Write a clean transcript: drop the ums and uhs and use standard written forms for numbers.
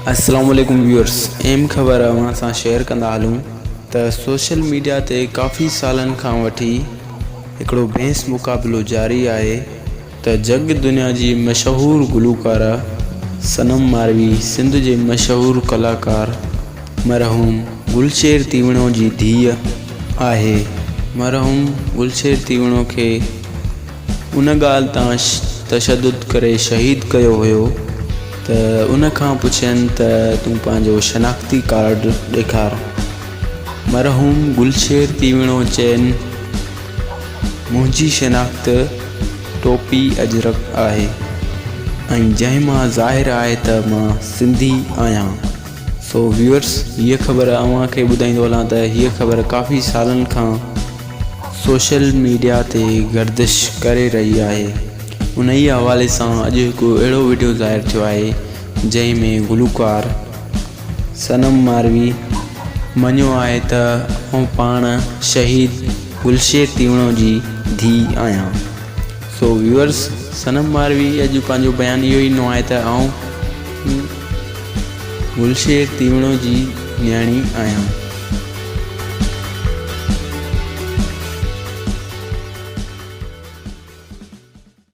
अस्सलाम वालेकुम व्यूअर्स। अहम ख़बर अवां सां शेयर कंदा हलूं त सोशल मीडिया ते काफ़ी सालनि खां वठी हिकिड़ो बेंस मुक़ाबिलो जारी आहे त जग दुनिया जी मशहूरु गुलूकारा सनम मारवी सिंध जे मशहूरु कलाकार मरहूम गुलशेर तीवणो जी धीअ आहे। मरहूम गुलशेर तीवणो खे उन ॻाल्हि तां तशद्दुद करे शहीद कयो हुयो त उन खां पुछनि त तूं पंहिंजो शनाख्ती कार्ड ॾेखार। मरहूम गुलशेर तीवणो चयनि मुंहिंजी शनाख्त टोपी अजरक आहे ऐं जंहिं मां ज़ाहिर आहे त मां सिंधी आहियां। सो व्यूअर्स, हीअ ख़बर अव्हां खे ॿुधाईंदो हलां त हीअ ख़बर काफ़ी सालनि खां सोशल मीडिया ते गर्दिश करे रही आहे। उन ई हवाले सां अॼु हिकु अहिड़ो वीडियो ज़ाहिर थियो आहे जंहिं में गुलूकार सनम मारवी मञियो आहे त आउं पाण शहीद गुलशेर तीवणो जी धीउ आहियां। सो व्यूअर्स, सनम मारवी अॼु पंहिंजो बयानु इहो ई ॾिनो आहे त आउं गुलशेर तीवणो जी न्याणी आहियां।